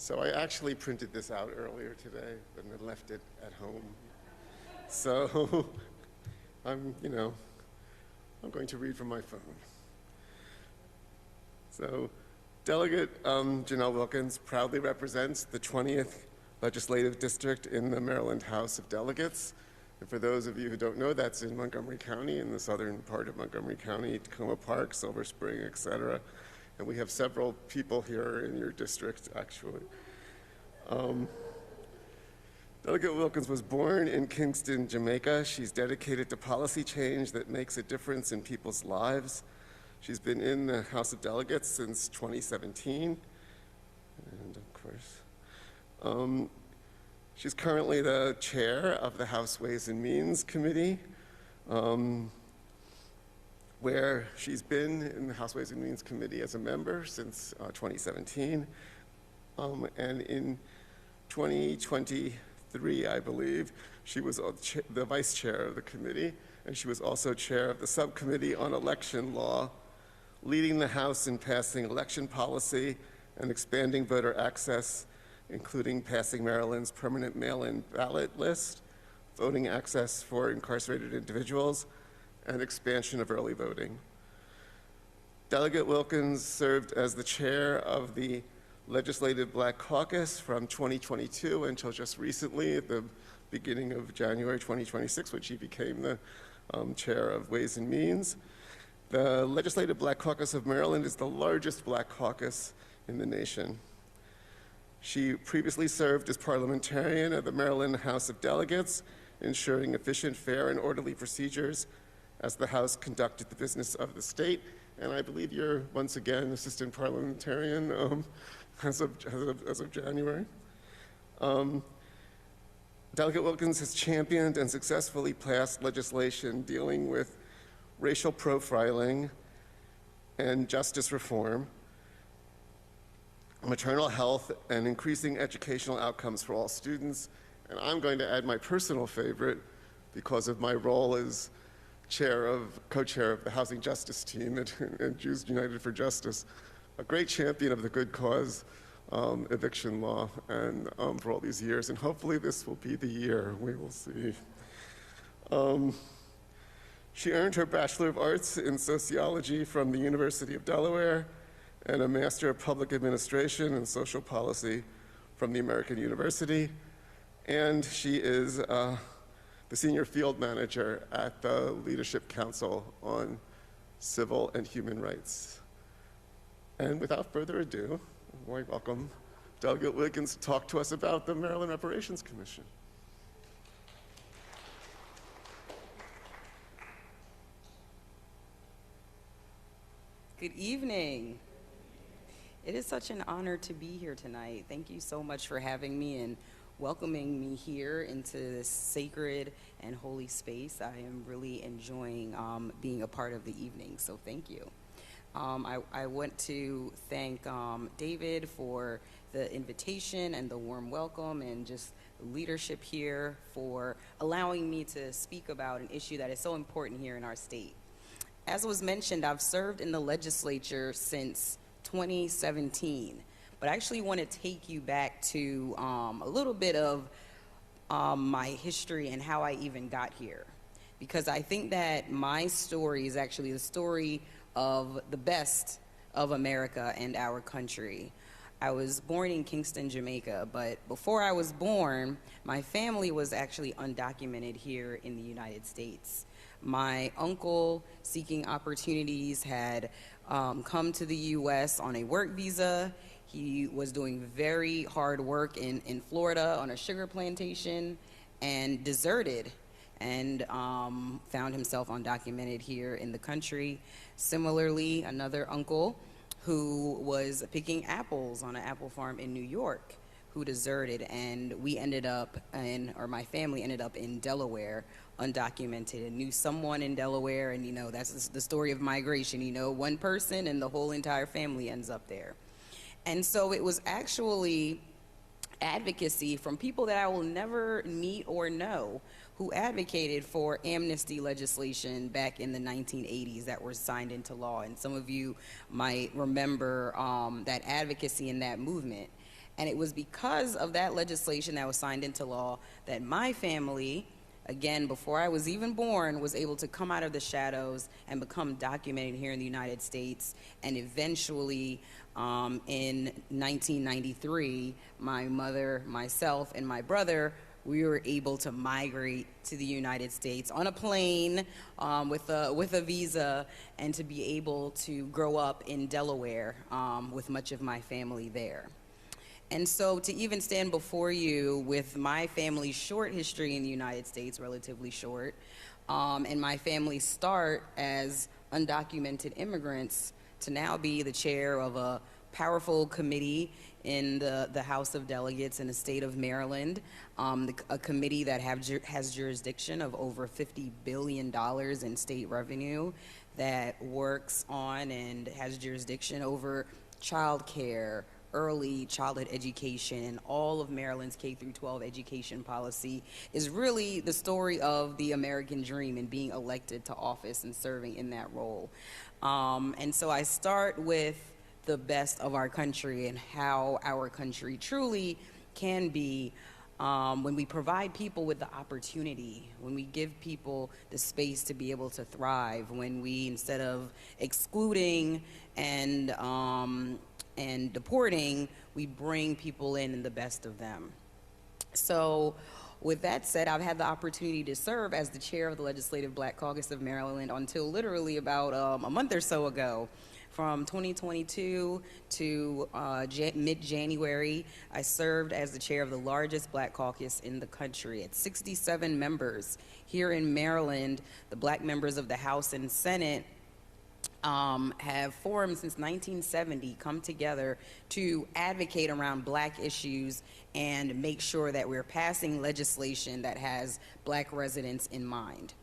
So I actually printed this out earlier today and then left it at home. So I'm going to read from my phone. So Delegate Jheanelle Wilkins proudly represents the 20th Legislative District in the Maryland House of Delegates. And for those of you who don't know, that's in Montgomery County, in the southern part of Montgomery County, Tacoma Park, Silver Spring, etc. And we have several people here in your district, actually. Delegate Wilkins was born in Kingston, Jamaica. She's dedicated to policy change that makes a difference in people's lives. She's been in the House of Delegates since 2017. And of course, she's currently the chair of the House Ways and Means Committee, where she's been in the House Ways and Means Committee as a member since 2017. And in 2023, I believe, she was the vice chair of the committee, and she was also chair of the subcommittee on election law, leading the House in passing election policy and expanding voter access, including passing Maryland's permanent mail-in ballot list, voting access for incarcerated individuals, and expansion of early voting. Delegate Wilkins served as the chair of the Legislative Black Caucus from 2022 until just recently, at the beginning of January 2026, when she became the chair of Ways and Means. The Legislative Black Caucus of Maryland is the largest black caucus in the nation. She previously served as parliamentarian of the Maryland House of Delegates, ensuring efficient, fair, and orderly procedures as the House conducted the business of the state. And I believe you're, once again, assistant parliamentarian as of January. Delegate Wilkins has championed and successfully passed legislation dealing with racial profiling and justice reform, maternal health, and increasing educational outcomes for all students. And I'm going to add my personal favorite, because of my role as co-chair of the Housing Justice Team at Jews United for Justice, a great champion of the good cause eviction law, and for all these years. And hopefully this will be the year. We will see. She earned her Bachelor of Arts in Sociology from the University of Delaware and a Master of Public Administration and Social Policy from the American University. And she is the Senior Field Manager at the Leadership Council on Civil and Human Rights. And without further ado, I welcome Delegate Wilkins to talk to us about the Maryland Reparations Commission. Good evening. It is such an honor to be here tonight. Thank you so much for having me and welcoming me here into this sacred and holy space. I am really enjoying being a part of the evening, so thank you. I want to thank David for the invitation and the warm welcome, and just leadership here for allowing me to speak about an issue that is so important here in our state. As was mentioned, I've served in the legislature since 2017, but I actually want to take you back to a little bit of my history and how I even got here, because I think that my story is actually the story of the best of America and our country. I was born in Kingston, Jamaica, but before I was born, my family was actually undocumented here in the United States. My uncle, seeking opportunities, had come to the U.S. on a work visa. He was doing very hard work in Florida on a sugar plantation and deserted and found himself undocumented here in the country. Similarly, another uncle who was picking apples on an apple farm in New York, who deserted, and we ended up or my family ended up in Delaware, undocumented, and knew someone in Delaware, and that's the story of migration. One person and the whole entire family ends up there. And so it was actually advocacy from people that I will never meet or know who advocated for amnesty legislation back in the 1980s that were signed into law. And some of you might remember that advocacy and that movement. And it was because of that legislation that was signed into law that my family, again, before I was even born, was able to come out of the shadows and become documented here in the United States. And eventually, in 1993, my mother, myself, and my brother, we were able to migrate to the United States on a plane with a visa, and to be able to grow up in Delaware with much of my family there. And so to even stand before you with my family's short history in the United States, relatively short, and my family's start as undocumented immigrants, to now be the chair of a powerful committee in the House of Delegates in the state of Maryland, a committee that has jurisdiction of over $50 billion in state revenue, that works on and has jurisdiction over child care, early childhood education, and all of Maryland's K through 12 education policy, is really the story of the American dream and being elected to office and serving in that role. And so I start with the best of our country and how our country truly can be when we provide people with the opportunity, when we give people the space to be able to thrive, when we, instead of excluding and deporting, we bring people in and the best of them. So with that said, I've had the opportunity to serve as the chair of the Legislative Black Caucus of Maryland until literally about a month or so ago. From 2022 to mid-January, I served as the chair of the largest Black caucus in the country at 67 members. Here in Maryland, the Black members of the House and Senate have formed since 1970, come together to advocate around Black issues and make sure that we're passing legislation that has Black residents in mind.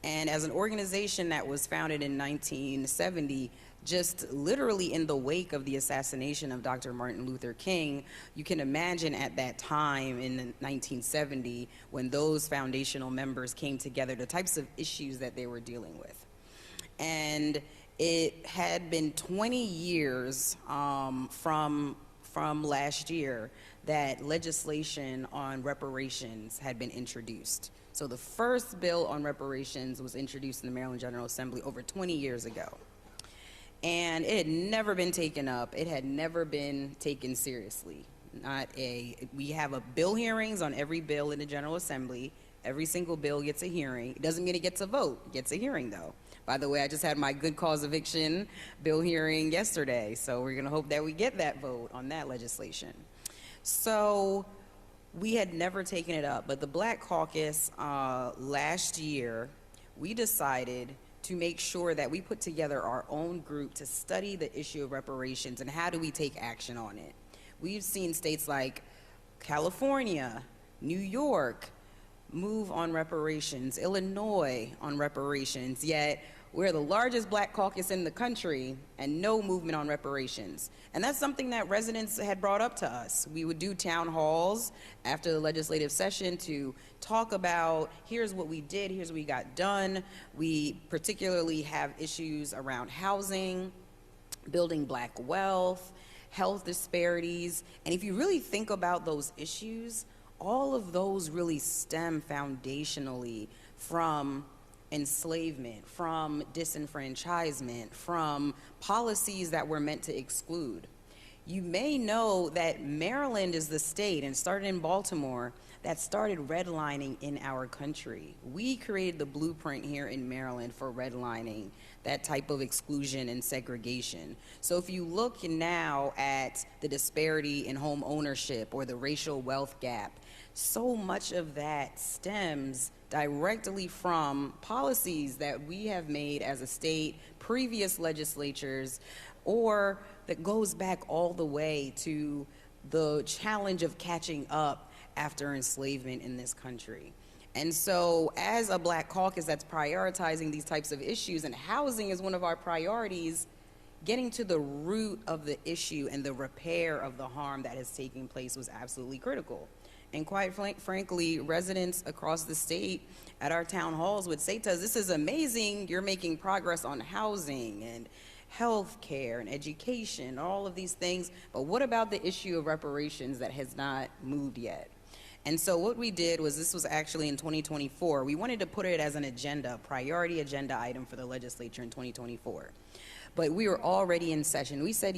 And as an organization that was founded in 1970, just literally in the wake of the assassination of Dr. Martin Luther King, you can imagine at that time in 1970, when those foundational members came together, the types of issues that they were dealing with. And it had been 20 years from last year that legislation on reparations had been introduced. So the first bill on reparations was introduced in the Maryland General Assembly over 20 years ago. And it had never been taken up. It had never been taken seriously. We have bill hearings on every bill in the General Assembly. Every single bill gets a hearing. It doesn't mean it gets a vote. It gets a hearing, though. By the way, I just had my good cause eviction bill hearing yesterday, so we're going to hope that we get that vote on that legislation. So we had never taken it up, but the Black Caucus last year, we decided to make sure that we put together our own group to study the issue of reparations and how do we take action on it. We've seen states like California, New York move on reparations, Illinois on reparations, yet we're the largest Black caucus in the country and no movement on reparations. And that's something that residents had brought up to us. We would do town halls after the legislative session to talk about, here's what we did, here's what we got done. We particularly have issues around housing, building Black wealth, health disparities. And if you really think about those issues, all of those really stem foundationally from enslavement, from disenfranchisement, from policies that were meant to exclude. You may know that Maryland is the state, and started in Baltimore, that started redlining in our country. We created the blueprint here in Maryland for redlining, that type of exclusion and segregation. So if you look now at the disparity in home ownership or the racial wealth gap, so much of that stems directly from policies that we have made as a state, previous legislatures, or that goes back all the way to the challenge of catching up after enslavement in this country. And so as a Black caucus that's prioritizing these types of issues, and housing is one of our priorities, getting to the root of the issue and the repair of the harm that has taken place was absolutely critical. And quite frankly, residents across the state at our town halls would say to us, this is amazing, you're making progress on housing, health care and education, all of these things. But what about the issue of reparations that has not moved yet? And so what we did was, this was actually in 2024, we wanted to put it as an agenda, priority agenda item for the legislature in 2024. But we were already in session. We said,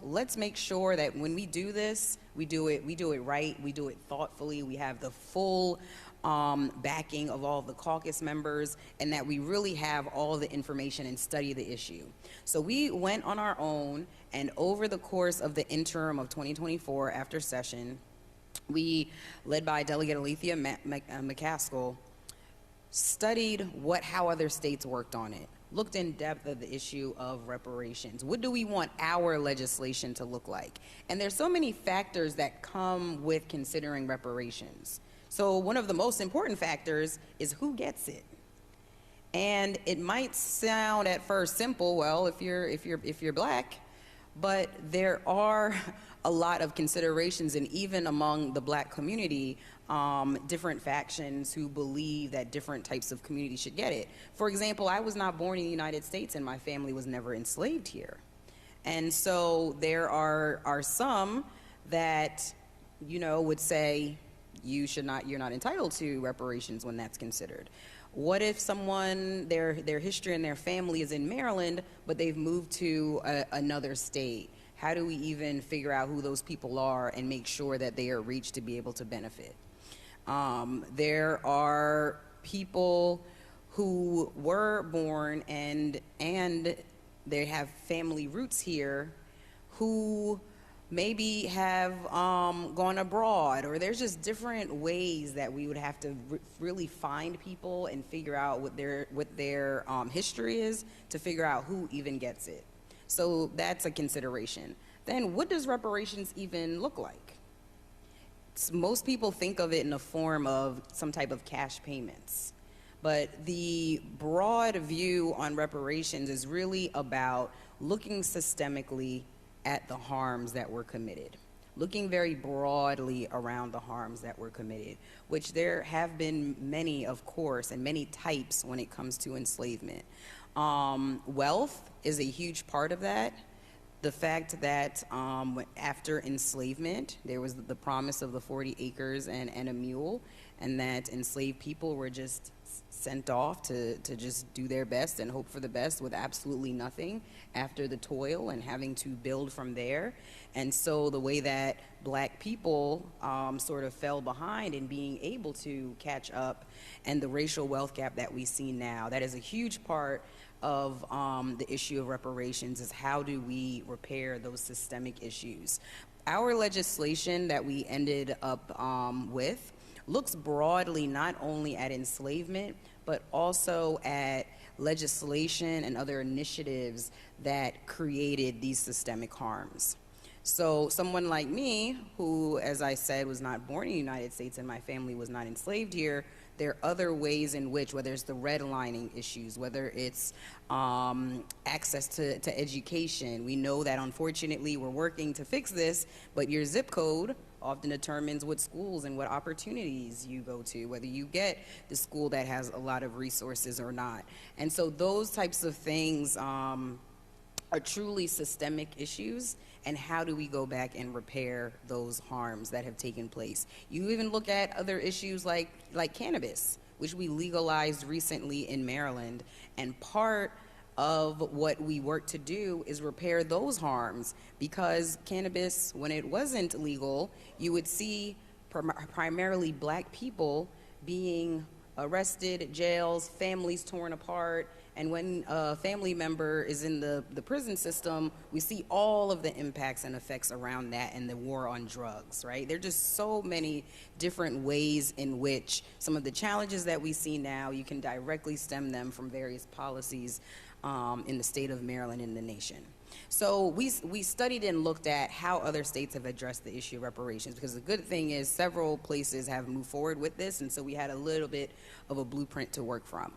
let's make sure that when we do this, we do it right, we do it thoughtfully, we have the full backing of all the caucus members, and that we really have all the information and study the issue. So we went on our own, and over the course of the interim of 2024 after session, we, led by Delegate Alethea McCaskill, studied how other states worked on it, looked in depth at the issue of reparations. What do we want our legislation to look like? And there's so many factors that come with considering reparations. So one of the most important factors is who gets it. And it might sound at first simple, well, if you're black, but there are a lot of considerations, and even among the black community, different factions who believe that different types of communities should get it. For example, I was not born in the United States, and my family was never enslaved here. And so there are some that, would say you're not entitled to reparations when that's considered. What if someone, their history and their family is in Maryland, but they've moved to another state? How do we even figure out who those people are and make sure that they are reached to be able to benefit? There are people who were born and they have family roots here who maybe have gone abroad, or there's just different ways that we would have to really find people and figure out what their history is to figure out who even gets it. So that's a consideration. Then what does reparations even look like? Most people think of it in the form of some type of cash payments. But the broad view on reparations is really about looking systemically at the harms that were committed, looking very broadly around the harms that were committed, which there have been many, of course, and many types when it comes to enslavement. Wealth is a huge part of that. The fact that after enslavement, there was the promise of the 40 acres and a mule, and that enslaved people were just sent off to just do their best and hope for the best with absolutely nothing after the toil and having to build from there. And so the way that black people sort of fell behind in being able to catch up, and the racial wealth gap that we see now, that is a huge part of the issue of reparations, is how do we repair those systemic issues. Our legislation that we ended up with looks broadly not only at enslavement, but also at legislation and other initiatives that created these systemic harms. So someone like me, who, as I said, was not born in the United States and my family was not enslaved here, there are other ways in which, whether it's the redlining issues, whether it's access to education. We know that unfortunately we're working to fix this, but your zip code often determines what schools and what opportunities you go to, whether you get the school that has a lot of resources or not. And so those types of things are truly systemic issues, and how do we go back and repair those harms that have taken place? You even look at other issues like cannabis, which we legalized recently in Maryland, and part of what we work to do is repair those harms, because cannabis, when it wasn't legal, you would see primarily black people being arrested, jails, families torn apart, and when a family member is in the prison system, we see all of the impacts and effects around that and the war on drugs, right? There are just so many different ways in which some of the challenges that we see now, you can directly stem them from various policies in the state of Maryland and the nation. So we studied and looked at how other states have addressed the issue of reparations, because the good thing is several places have moved forward with this, and so we had a little bit of a blueprint to work from.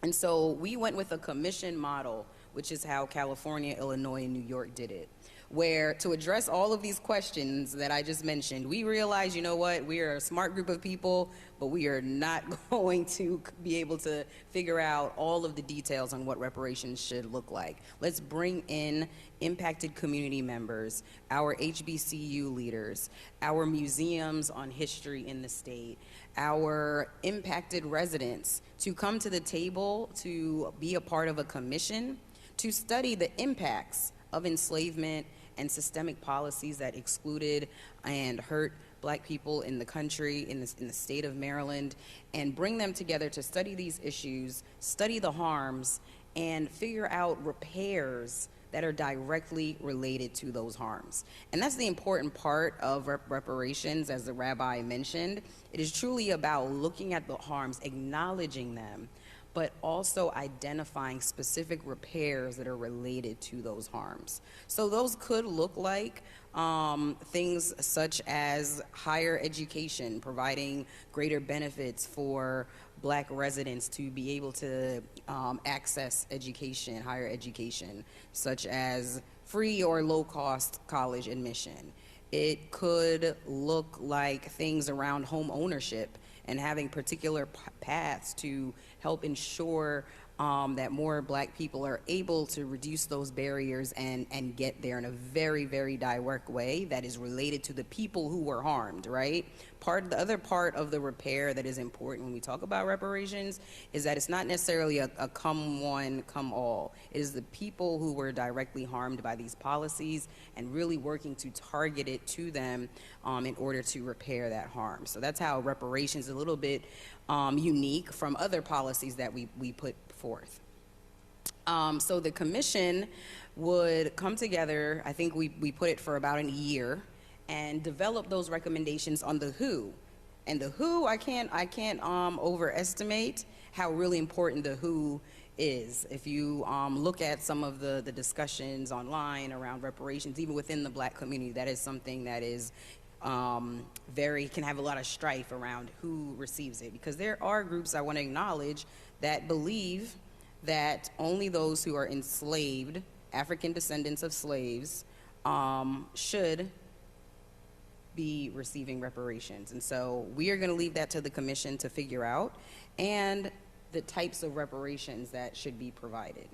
And so we went with a commission model, which is how California, Illinois, and New York did it. where to address all of these questions that I just mentioned, we realize, you know what, we are a smart group of people, but we are not going to be able to figure out all of the details on what reparations should look like. Let's bring in impacted community members, our HBCU leaders, our museums on history in the state, our impacted residents to come to the table to be a part of a commission to study the impacts of enslavement and systemic policies that excluded and hurt Black people in the country, in the state of Maryland, and bring them together to study these issues, study the harms, and figure out repairs that are directly related to those harms. And that's the important part of reparations, as the rabbi mentioned. It is truly about looking at the harms, acknowledging them, but also identifying specific repairs that are related to those harms. So those could look like things such as higher education, providing greater benefits for Black residents to be able to access education, higher education, such as free or low-cost college admission. It could look like things around home ownership and having particular paths to help ensure that more Black people are able to reduce those barriers and get there in a very, very direct way that is related to the people who were harmed, right? The other part of the repair that is important when we talk about reparations is that it's not necessarily a come one, come all. It is the people who were directly harmed by these policies and really working to target it to them in order to repair that harm. So that's how reparations is a little bit unique from other policies that we put forth. So the commission would come together, I think we put it for about a year, and develop those recommendations on the who. And the who, I can't overestimate how really important the who is. If you look at some of the discussions online around reparations, even within the Black community, that is something that is can have a lot of strife around who receives it, because there are groups I want to acknowledge that believe that only those who are enslaved, African descendants of slaves, should be receiving reparations. And so we are going to leave that to the commission to figure out, and the types of reparations that should be provided.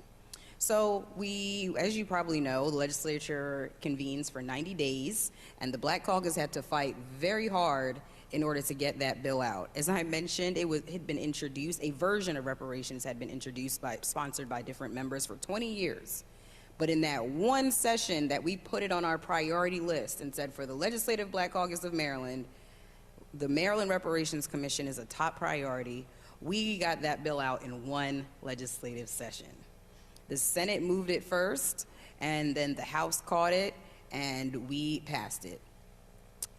So as you probably know, the legislature convenes for 90 days, and the Black Caucus had to fight very hard in order to get that bill out. As I mentioned, it had been introduced, a version of reparations had been introduced sponsored by different members for 20 years. But in that one session that we put it on our priority list and said, for the Legislative Black Caucus of Maryland, the Maryland Reparations Commission is a top priority, we got that bill out in one legislative session. The Senate moved it first, and then the House caught it, and we passed it.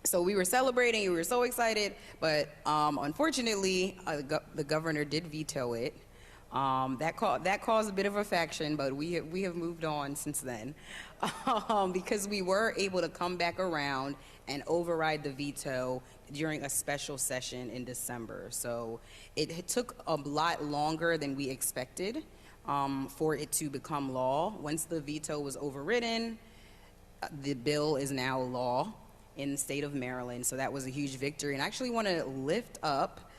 So we were celebrating, we were so excited, but unfortunately, the governor did veto it. That caused a bit of a faction, but we have moved on since then, because we were able to come back around and override the veto during a special session in December. So it took a lot longer than we expected for it to become law. Once the veto was overridden, the bill is now law in the state of Maryland. So that was a huge victory. And I actually want to lift up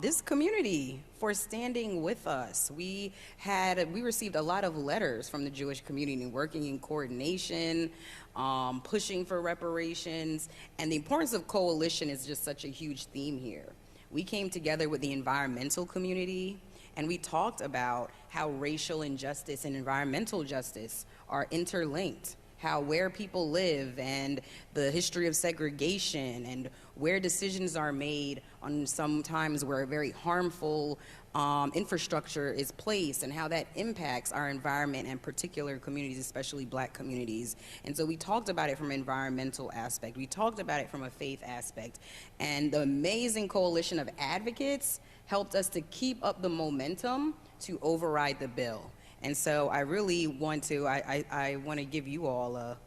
this community for standing with us. We received a lot of letters from the Jewish community working in coordination, pushing for reparations, and the importance of coalition is just such a huge theme here. We came together with the environmental community, and we talked about how racial injustice and environmental justice are interlinked, how where people live and the history of segregation and where decisions are made on sometimes where very harmful infrastructure is placed and how that impacts our environment and particular communities, especially Black communities. And so we talked about it from an environmental aspect. We talked about it from a faith aspect. And the amazing coalition of advocates helped us to keep up the momentum to override the bill. And so I really want to, I want to give you all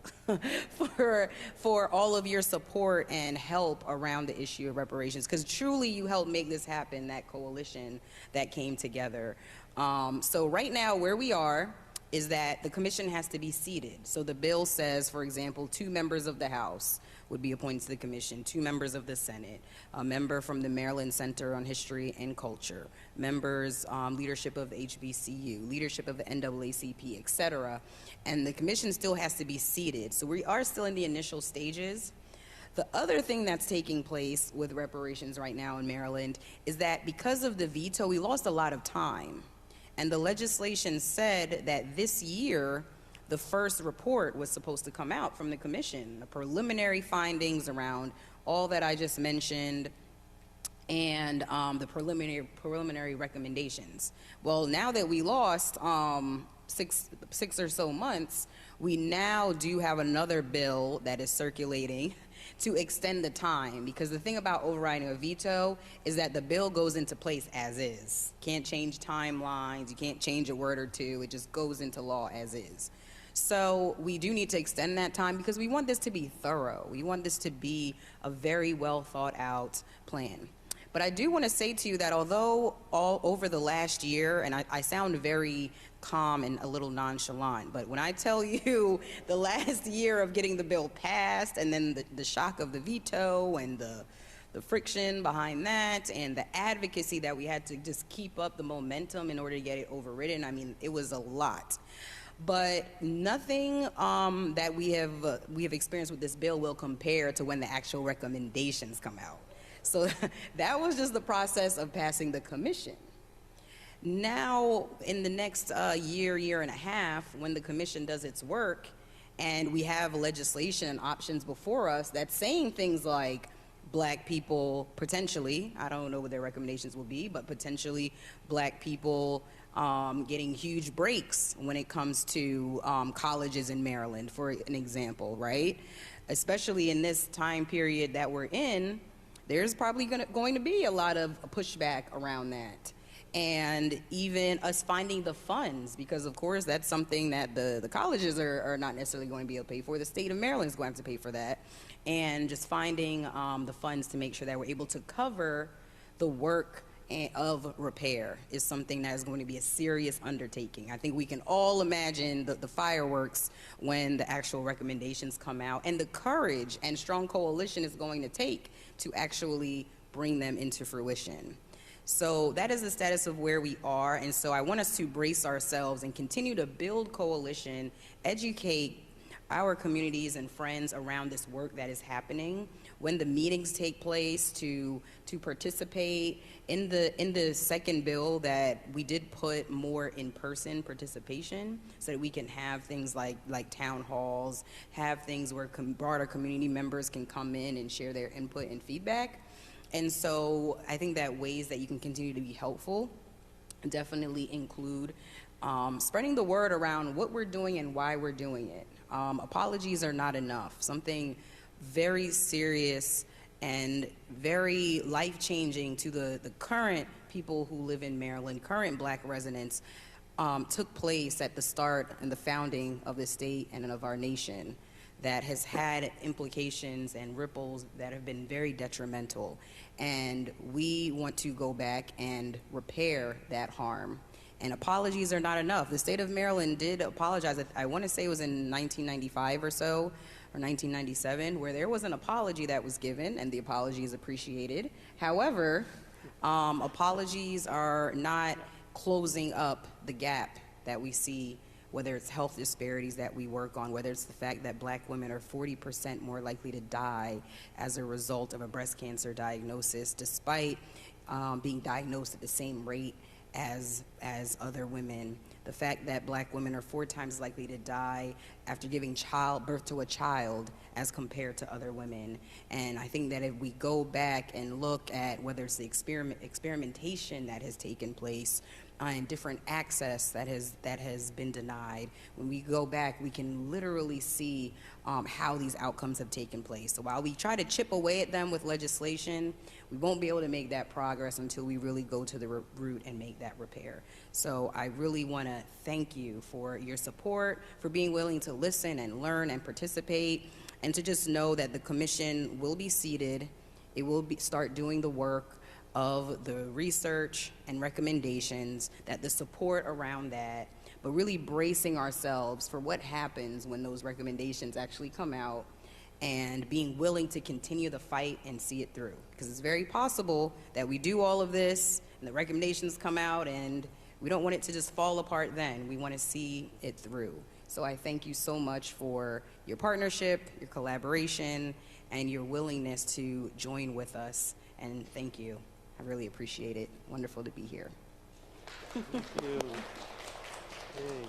for all of your support and help around the issue of reparations, because truly you helped make this happen, that coalition that came together. So right now where we are, is that the commission has to be seated. So the bill says, for example, 2 members of the House would be appointed to the commission, 2 members of the Senate, a member from the Maryland Center on History and Culture, members, leadership of the HBCU, leadership of the NAACP, et cetera. And the commission still has to be seated. So we are still in the initial stages. The other thing that's taking place with reparations right now in Maryland is that because of the veto, we lost a lot of time. And the legislation said that this year, the first report was supposed to come out from the commission, the preliminary findings around all that I just mentioned, and the preliminary recommendations. Well, now that we lost six or so months, we now do have another bill that is circulating to extend the time, because the thing about overriding a veto is that the bill goes into place as is. Can't change timelines, you can't change a word or two, it just goes into law as is. So we do need to extend that time because we want this to be thorough. We want this to be a very well thought out plan. But I do want to say to you that although all over the last year, and I sound very calm and a little nonchalant, but when I tell you the last year of getting the bill passed and then the shock of the veto and the friction behind that and the advocacy that we had to just keep up the momentum in order to get it overridden, I mean, it was a lot. But nothing that we have experienced with this bill will compare to when the actual recommendations come out. So that was just the process of passing the commission. Now, in the next year and a half, when the commission does its work and we have legislation and options before us that's saying things like black people potentially, I don't know what their recommendations will be, but potentially black people getting huge breaks when it comes to colleges in Maryland, for an example, right? Especially in this time period that we're in, there's probably going to be a lot of pushback around that. And even us finding the funds, because of course that's something that the colleges are not necessarily going to be able to pay for. The state of Maryland is going to have to pay for that. And just finding the funds to make sure that we're able to cover the work of repair is something that is going to be a serious undertaking. I think we can all imagine the fireworks when the actual recommendations come out and the courage and strong coalition is going to take to actually bring them into fruition. So that is the status of where we are, and so I want us to brace ourselves and continue to build coalition, educate our communities and friends around this work that is happening. When the meetings take place, to participate in the second bill, that we did put more in-person participation so that we can have things like town halls, have things where broader community members can come in and share their input and feedback. And so I think that ways that you can continue to be helpful definitely include spreading the word around what we're doing and why we're doing it. Apologies are not enough. Something very serious and very life-changing to the current people who live in Maryland, current black residents, took place at the start and the founding of the state and of our nation that has had implications and ripples that have been very detrimental. And we want to go back and repair that harm. And apologies are not enough. The state of Maryland did apologize. I want to say it was in 1995 or so, or 1997, where there was an apology that was given, and the apology is appreciated. However, apologies are not closing up the gap that we see, whether it's health disparities that we work on, whether it's the fact that black women are 40% more likely to die as a result of a breast cancer diagnosis, despite being diagnosed at the same rate as other women. The fact that black women are 4 times likely to die after giving birth to a child as compared to other women. And I think that if we go back and look at whether it's the experimentation that has taken place and different access that has been denied, when we go back, we can literally see how these outcomes have taken place. So while we try to chip away at them with legislation, we won't be able to make that progress until we really go to the root and make that repair. So I really want to thank you for your support, for being willing to listen and learn and participate, and to just know that the commission will be seated. It will start doing the work of the research and recommendations, that the support around that. but really bracing ourselves for what happens when those recommendations actually come out, and being willing to continue the fight and see it through. Because it's very possible that we do all of this and the recommendations come out and we don't want it to just fall apart then. We want to see it through. So I thank you so much for your partnership, your collaboration, and your willingness to join with us. And thank you. I really appreciate it. Wonderful to be here. Thank you. Hey.